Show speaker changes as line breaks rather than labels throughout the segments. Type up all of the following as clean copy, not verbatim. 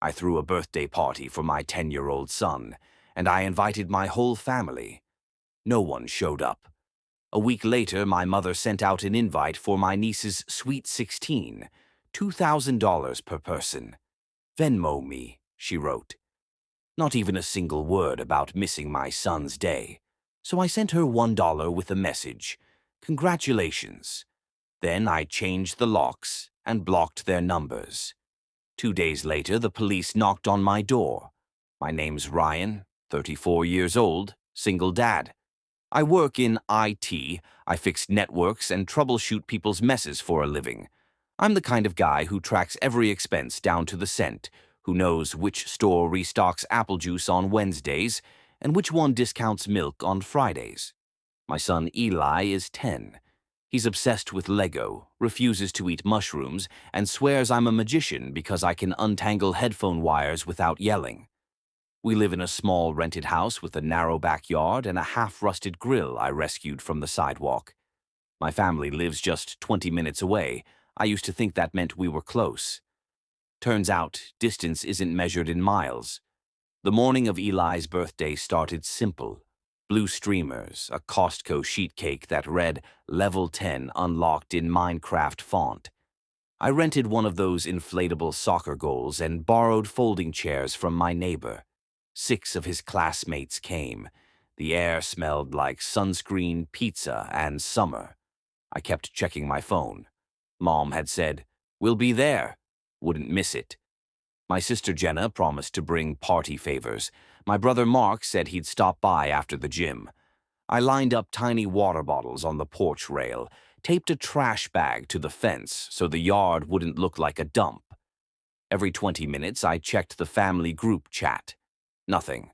I threw a birthday party for my 10-year-old son, and I invited my whole family. No one showed up. A week later, my mother sent out an invite for my niece's Sweet 16, $2,000 per person. Venmo me, she wrote. Not even a single word about missing my son's day. So I sent her $1 with a message. Congratulations. Then I changed the locks and blocked their numbers. 2 days later, the police knocked on my door. My name's Ryan, 34 years old, single dad. I work in IT. I fix networks and troubleshoot people's messes for a living. I'm the kind of guy who tracks every expense down to the cent, who knows which store restocks apple juice on Wednesdays and which one discounts milk on Fridays. My son Eli is 10. He's obsessed with Lego, refuses to eat mushrooms, and swears I'm a magician because I can untangle headphone wires without yelling. We live in a small rented house with a narrow backyard and a half-rusted grill I rescued from the sidewalk. My family lives just 20 minutes away. I used to think that meant we were close. Turns out, distance isn't measured in miles. The morning of Eli's birthday started simple. Blue streamers, a Costco sheet cake that read Level 10 unlocked in Minecraft font. I rented one of those inflatable soccer goals and borrowed folding chairs from my neighbor. 6 of his classmates came. The air smelled like sunscreen, pizza, and summer. I kept checking my phone. Mom had said, "We'll be there." Wouldn't miss it. My sister Jenna promised to bring party favors. My brother Mark said he'd stop by after the gym. I lined up tiny water bottles on the porch rail, taped a trash bag to the fence so the yard wouldn't look like a dump. Every 20 minutes, I checked the family group chat. Nothing.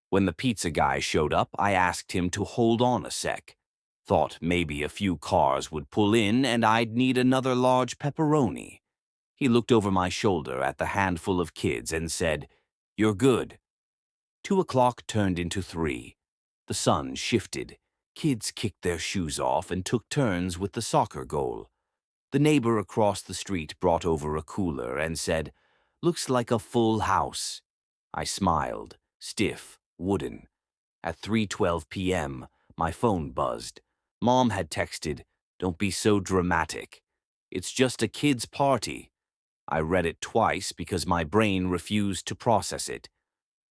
When the pizza guy showed up, I asked him to hold on a sec. Thought maybe a few cars would pull in and I'd need another large pepperoni. He looked over my shoulder at the handful of kids and said, "You're good." 2 o'clock turned into 3. The sun shifted. Kids kicked their shoes off and took turns with the soccer goal. The neighbor across the street brought over a cooler and said, "Looks like a full house." I smiled, stiff, wooden. At 3:12 p.m., my phone buzzed. Mom had texted, "Don't be so dramatic. It's just a kid's party." I read it twice because my brain refused to process it.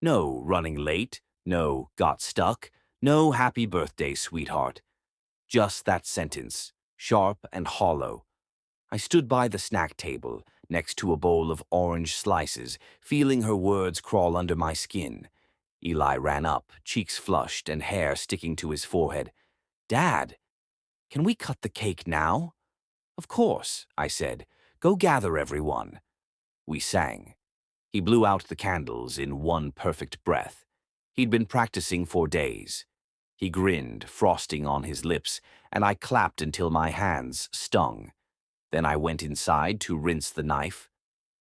No running late, no got stuck, no happy birthday, sweetheart. Just that sentence, sharp and hollow. I stood by the snack table, next to a bowl of orange slices, feeling her words crawl under my skin. Eli ran up, cheeks flushed and hair sticking to his forehead. "Dad, can we cut the cake now?" "Of course," I said. "Go gather everyone." We sang. He blew out the candles in one perfect breath. He'd been practicing for days. He grinned, frosting on his lips, and I clapped until my hands stung. Then I went inside to rinse the knife,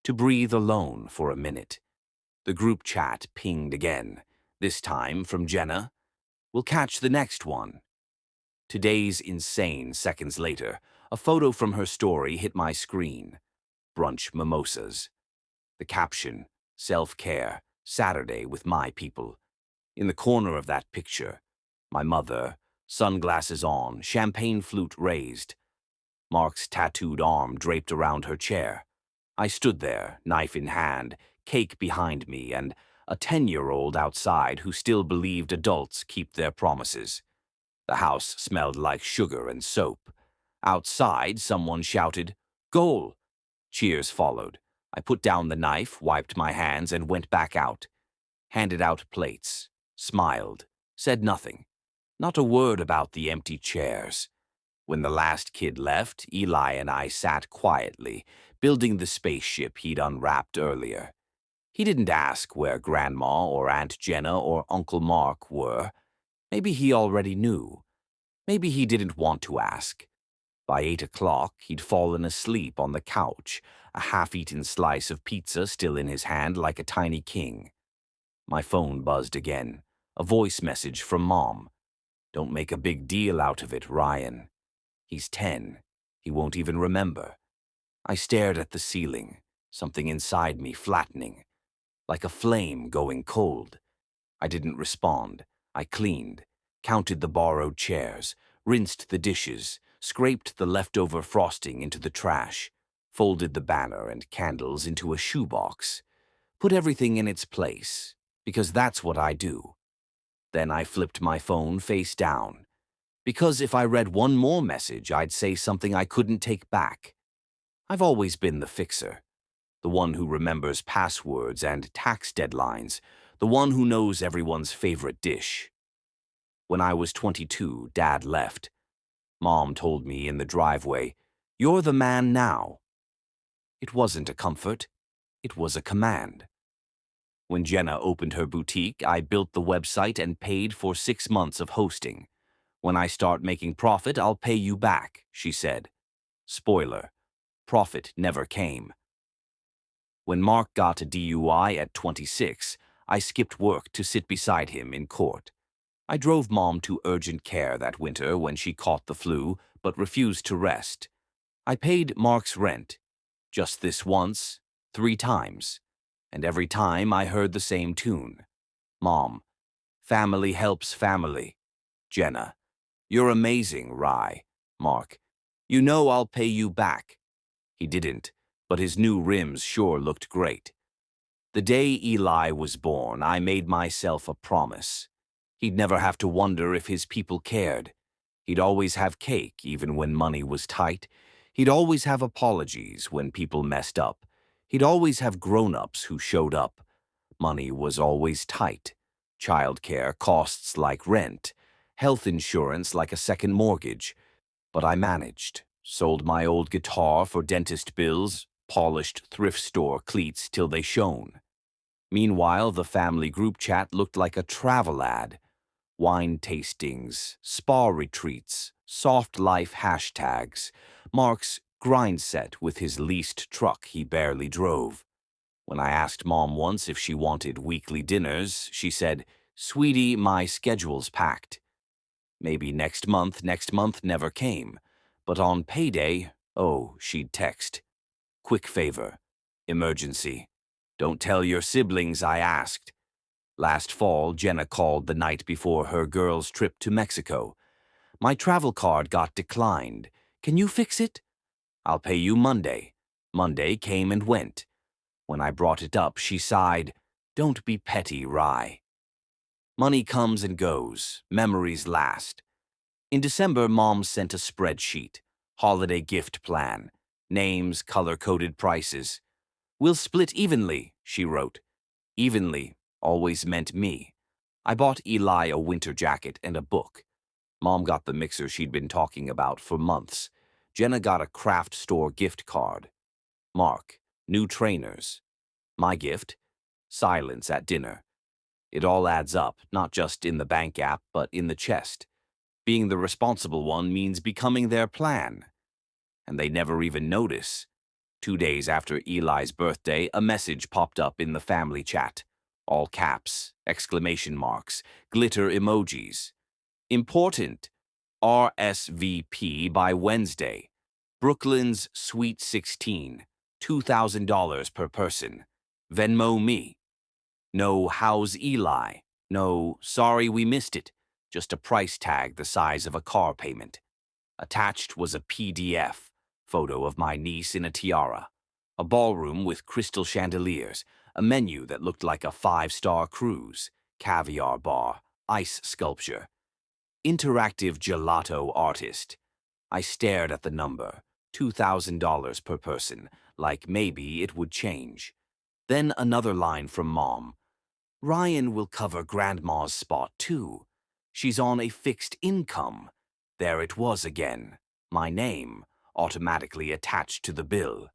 to breathe alone for a minute. The group chat pinged again, this time from Jenna. "We'll catch the next one." Today's insane seconds later, a photo from her story hit my screen. Brunch mimosas. The caption, "Self-care, Saturday with my people." In the corner of that picture, my mother, sunglasses on, champagne flute raised. Mark's tattooed arm draped around her chair. I stood there, knife in hand, cake behind me, and a 10-year-old outside who still believed adults keep their promises. The house smelled like sugar and soap. Outside, someone shouted, "Goal!" Cheers followed. I put down the knife, wiped my hands, and went back out. Handed out plates, smiled, said nothing. Not a word about the empty chairs. When the last kid left, Eli and I sat quietly, building the spaceship he'd unwrapped earlier. He didn't ask where Grandma or Aunt Jenna or Uncle Mark were. Maybe he already knew. Maybe he didn't want to ask. By 8 o'clock, he'd fallen asleep on the couch, a half-eaten slice of pizza still in his hand like a tiny king. My phone buzzed again, a voice message from Mom. "Don't make a big deal out of it, Ryan. He's 10. He won't even remember." I stared at the ceiling, something inside me flattening. like a flame going cold. I didn't respond. I cleaned, counted the borrowed chairs, rinsed the dishes, scraped the leftover frosting into the trash, folded the banner and candles into a shoebox, put everything in its place, because that's what I do. Then I flipped my phone face down, because if I read one more message, I'd say something I couldn't take back. I've always been the fixer, the one who remembers passwords and tax deadlines, the one who knows everyone's favorite dish. When I was 22, Dad left. Mom told me in the driveway, "You're the man now." It wasn't a comfort. It was a command. When Jenna opened her boutique, I built the website and paid for 6 months of hosting. "When I start making profit, I'll pay you back," she said. Spoiler, profit never came. When Mark got a DUI at 26, I skipped work to sit beside him in court. I drove Mom to urgent care that winter when she caught the flu, but refused to rest. I paid Mark's rent, just this once, 3 times, and every time I heard the same tune. Mom, family helps family. Jenna, you're amazing, Rye. Mark, you know I'll pay you back. He didn't, but his new rims sure looked great. The day Eli was born, I made myself a promise. He'd never have to wonder if his people cared. He'd always have cake even when money was tight. He'd always have apologies when people messed up. He'd always have grown-ups who showed up. Money was always tight. Childcare costs like rent. Health insurance like a second mortgage. But I managed. Sold my old guitar for dentist bills, polished thrift store cleats till they shone. Meanwhile, the family group chat looked like a travel ad. Wine tastings, spa retreats, soft life hashtags, Mark's grind set with his leased truck he barely drove. When I asked Mom once if she wanted weekly dinners, she said, "Sweetie, my schedule's packed." Maybe next month never came. But on payday, oh, she'd text. "Quick favor. Emergency. Don't tell your siblings I asked." Last fall, Jenna called the night before her girls' trip to Mexico. "My travel card got declined. Can you fix it?" "I'll pay you Monday." Monday came and went. When I brought it up, she sighed, "Don't be petty, Rye." Money comes and goes. Memories last. In December, Mom sent a spreadsheet. Holiday gift plan. Names, color-coded prices. "We'll split evenly," she wrote. Evenly always meant me. I bought Eli a winter jacket and a book. Mom got the mixer she'd been talking about for months. Jenna got a craft store gift card. Mark, new trainers. My gift? Silence at dinner. It all adds up, not just in the bank app, but in the chest. Being the responsible one means becoming their plan. And they never even notice. 2 days after Eli's birthday, a message popped up in the family chat. All caps, exclamation marks, glitter emojis. Important. RSVP by Wednesday. Brooklyn's Sweet 16. $2,000 per person. Venmo me. No, how's Eli? No, sorry we missed it. Just a price tag the size of a car payment. Attached was a PDF, photo of my niece in a tiara, a ballroom with crystal chandeliers, a menu that looked like a 5-star cruise, caviar bar, ice sculpture. Interactive gelato artist. I stared at the number, $2,000 per person, like maybe it would change. Then another line from Mom. "Ryan will cover Grandma's spot too. She's on a fixed income." There it was again. My name, automatically attached to the bill.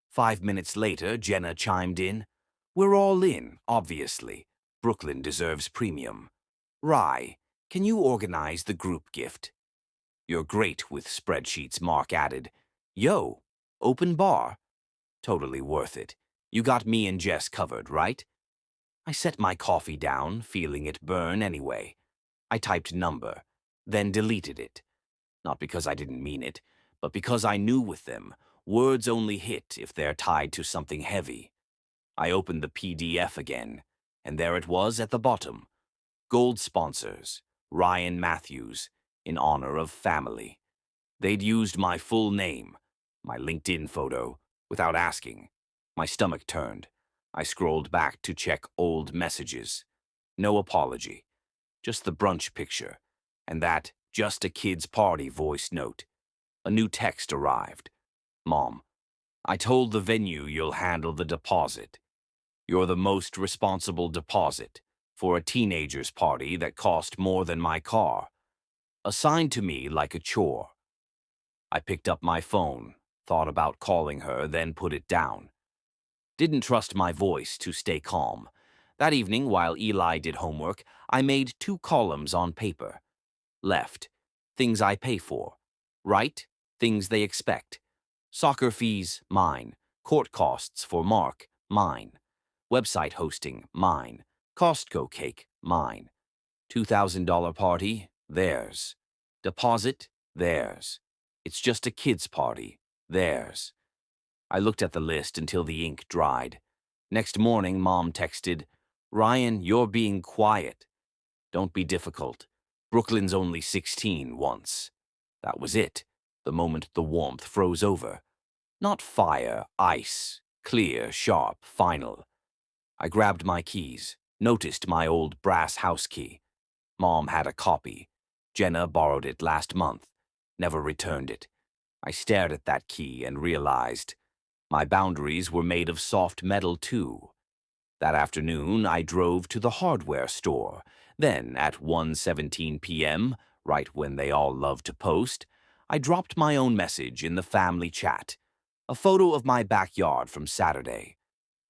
5 minutes later, Jenna chimed in. "We're all in, obviously. Brooklyn deserves premium. Rye, can you organize the group gift?" "You're great with spreadsheets," Mark added. "Yo, open bar." Totally worth it. You got me and Jess covered, right? I set my coffee down, feeling it burn anyway. I typed number, then deleted it. Not because I didn't mean it, but because I knew with them, words only hit if they're tied to something heavy. I opened the PDF again, and there it was at the bottom. Gold sponsors, Ryan Matthews, in honor of family. They'd used my full name, my LinkedIn photo, without asking. My stomach turned. I scrolled back to check old messages. No apology, just the brunch picture, and that "just a kid's party" voice note. A new text arrived. Mom, I told the venue you'll handle the deposit. You're the most responsible deposit for a teenager's party that cost more than my car. Assigned to me like a chore. I picked up my phone, thought about calling her, then put it down. Didn't trust my voice to stay calm. That evening, while Eli did homework, I made 2 columns on paper. Left, things I pay for. Right, things they expect. Soccer fees, mine. Court costs for Mark, mine. Website hosting, mine. Costco cake, mine. $2,000 party, theirs. Deposit, theirs. It's just a kid's party, theirs. I looked at the list until the ink dried. Next morning, Mom texted, "Ryan, you're being quiet. Don't be difficult. Brooklyn's only 16 once." That was it, the moment the warmth froze over. Not fire, ice, clear, sharp, final. I grabbed my keys, noticed my old brass house key. Mom had a copy. Jenna borrowed it last month, never returned it. I stared at that key and realized my boundaries were made of soft metal too. That afternoon, I drove to the hardware store. Then, at 1:17 p.m., right when they all love to post, I dropped my own message in the family chat. A photo of my backyard from Saturday.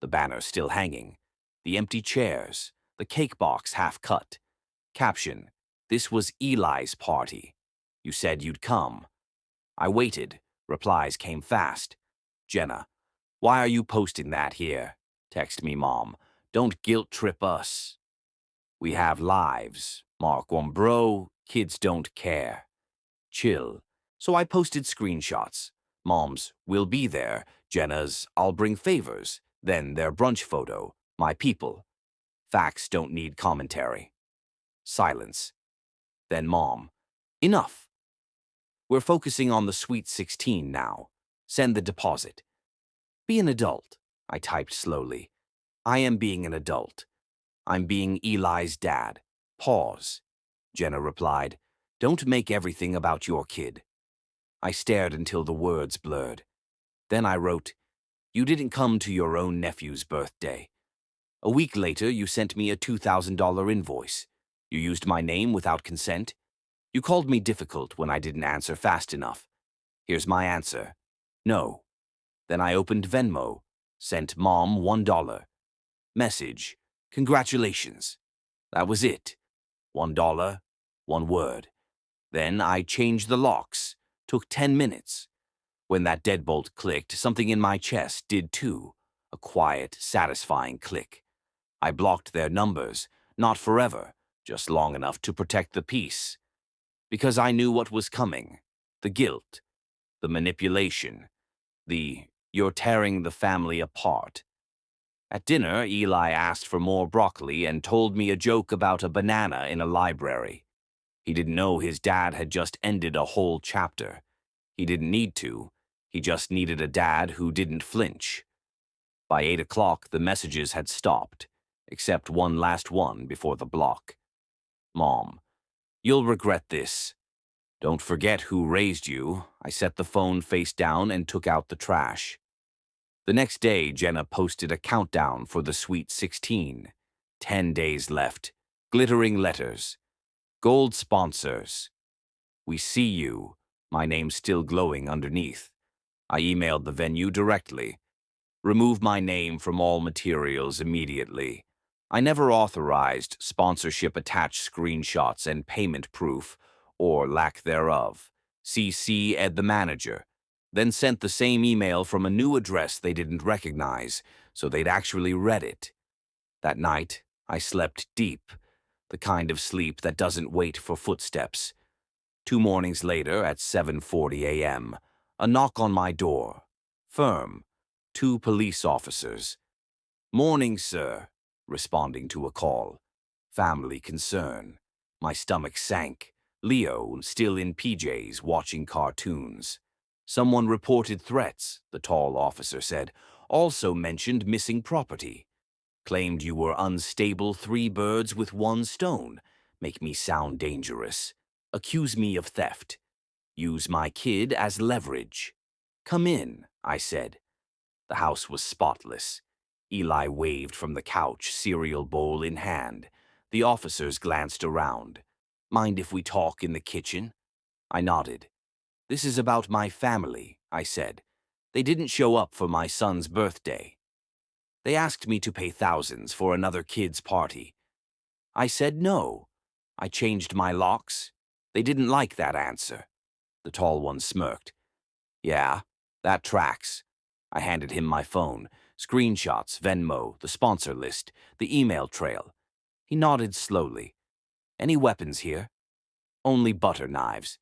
The banner still hanging. The empty chairs. The cake box half cut. Caption, "This was Eli's party. You said you'd come." I waited. Replies came fast. "Jenna, why are you posting that here?" Text me, Mom. "Don't guilt trip us. We have lives. Mark one bro, kids don't care. Chill." So I posted screenshots. Mom's, "We'll be there." Jenna's, "I'll bring favors." Then their brunch photo, "My people." Facts don't need commentary. Silence. Then Mom, "Enough. We're focusing on the Sweet 16 now. Send the deposit." "Be an adult," I typed slowly. "I am being an adult. I'm being Eli's dad." Pause. Jenna replied, "Don't make everything about your kid." I stared until the words blurred. Then I wrote, "You didn't come to your own nephew's birthday. A week later, you sent me a $2,000 invoice. You used my name without consent. You called me difficult when I didn't answer fast enough. Here's my answer. No." Then I opened Venmo, sent Mom $1. Message, "Congratulations." That was it. $1, one word. Then I changed the locks. Took 10 minutes. When that deadbolt clicked, something in my chest did too. A quiet, satisfying click. I blocked their numbers, not forever, just long enough to protect the peace. Because I knew what was coming. The guilt, the manipulation, the "you're tearing the family apart." At dinner, Eli asked for more broccoli and told me a joke about a banana in a library. He didn't know his dad had just ended a whole chapter. He didn't need to. He just needed a dad who didn't flinch. By 8 o'clock, the messages had stopped, except one last one before the block. "Mom, you'll regret this. Don't forget who raised you." I set the phone face down and took out the trash. The next day, Jenna posted a countdown for the Sweet 16. 10 days left. Glittering letters. Gold sponsors. "We see you." My name still glowing underneath. I emailed the venue directly. "Remove my name from all materials immediately." I never authorized sponsorship attached screenshots and payment proof, or lack thereof. CC Ed the manager. Then sent the same email from a new address they didn't recognize, so they'd actually read it. That night, I slept deep, the kind of sleep that doesn't wait for footsteps. 2 mornings later, at 7:40 a.m., a knock on my door. Firm. 2 police officers. Morning, sir, responding to a call. Family concern. My stomach sank. Leo, still in PJs, watching cartoons. Someone reported threats, the tall officer said. Also mentioned missing property. Claimed you were unstable 3 birds with 1 stone. Make me sound dangerous. Accuse me of theft. Use my kid as leverage. Come in, I said. The house was spotless. Eli waved from the couch, cereal bowl in hand. The officers glanced around. Mind if we talk in the kitchen? I nodded. This is about my family, I said. They didn't show up for my son's birthday. They asked me to pay thousands for another kid's party. I said no. I changed my locks. They didn't like that answer. The tall one smirked. Yeah, that tracks. I handed him my phone, screenshots, Venmo, the sponsor list, the email trail. He nodded slowly. Any weapons here? Only butter knives.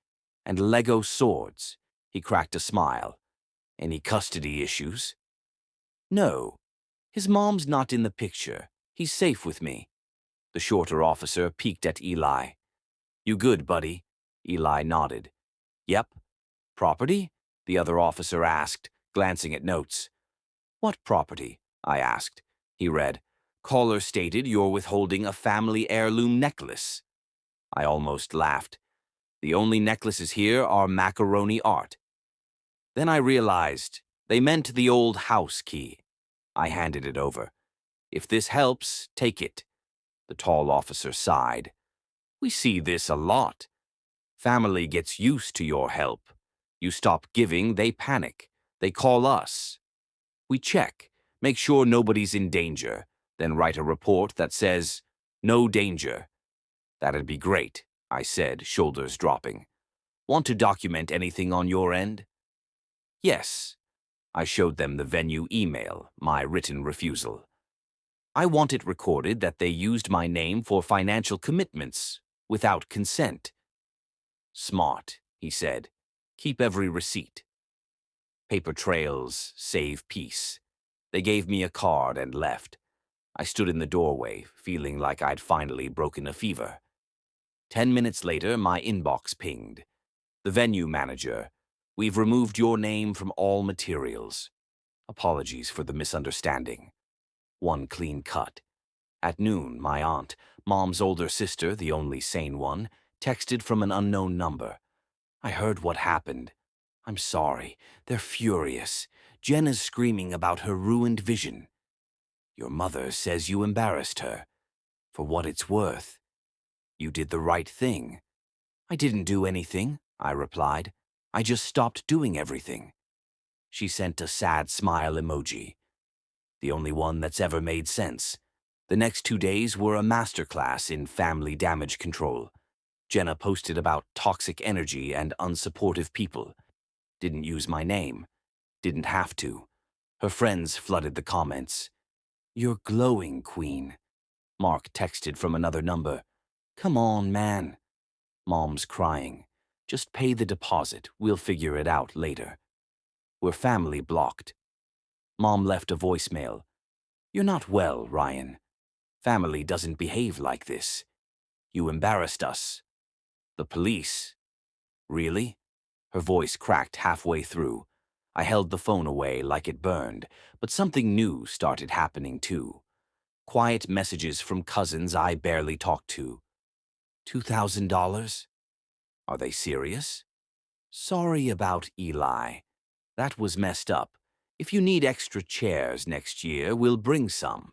And Lego swords. He cracked a smile. Any custody issues? No. His mom's not in the picture. He's safe with me. The shorter officer peeked at Eli. You good, buddy? Eli nodded. Yep. Property? The other officer asked, glancing at notes. What property? I asked. He read, Caller stated you're withholding a family heirloom necklace. I almost laughed. The only necklaces here are macaroni art. Then I realized they meant the old house key. I handed it over. If this helps, take it. The tall officer sighed. We see this a lot. Family gets used to your help. You stop giving, they panic. They call us. We check, make sure nobody's in danger, then write a report that says, no danger. That'd be great, I said, shoulders dropping. Want to document anything on your end? Yes. I showed them the venue email, my written refusal. I want it recorded that they used my name for financial commitments, without consent. Smart, he said. Keep every receipt. Paper trails save peace. They gave me a card and left. I stood in the doorway, feeling like I'd finally broken a fever. 10 minutes later, my inbox pinged. The venue manager. We've removed your name from all materials. Apologies for the misunderstanding. One clean cut. At noon, my aunt, Mom's older sister, the only sane one, texted from an unknown number. I heard what happened. I'm sorry. They're furious. Jen is screaming about her ruined vision. Your mother says you embarrassed her. For what it's worth. You did the right thing. I didn't do anything, I replied. I just stopped doing everything. She sent a sad smile emoji. The only one that's ever made sense. The next 2 days were a masterclass in family damage control. Jenna posted about toxic energy and unsupportive people. Didn't use my name. Didn't have to. Her friends flooded the comments. You're glowing, Queen. Mark texted from another number. Come on, man. Mom's crying. Just pay the deposit. We'll figure it out later. We're family blocked. Mom left a voicemail. You're not well, Ryan. Family doesn't behave like this. You embarrassed us. The police. Really? Her voice cracked halfway through. I held the phone away like it burned, but something new started happening too. Quiet messages from cousins I barely talked to. $2,000? Are they serious? Sorry about Eli. That was messed up. If you need extra chairs next year, we'll bring some.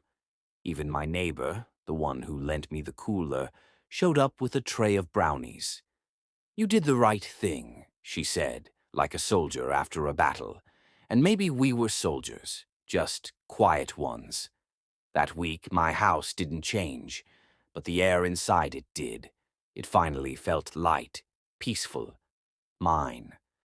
Even my neighbor, the one who lent me the cooler, showed up with a tray of brownies. You did the right thing, she said, like a soldier after a battle. And maybe we were soldiers, just quiet ones. That week, my house didn't change, but the air inside it did. It finally felt light, peaceful, mine.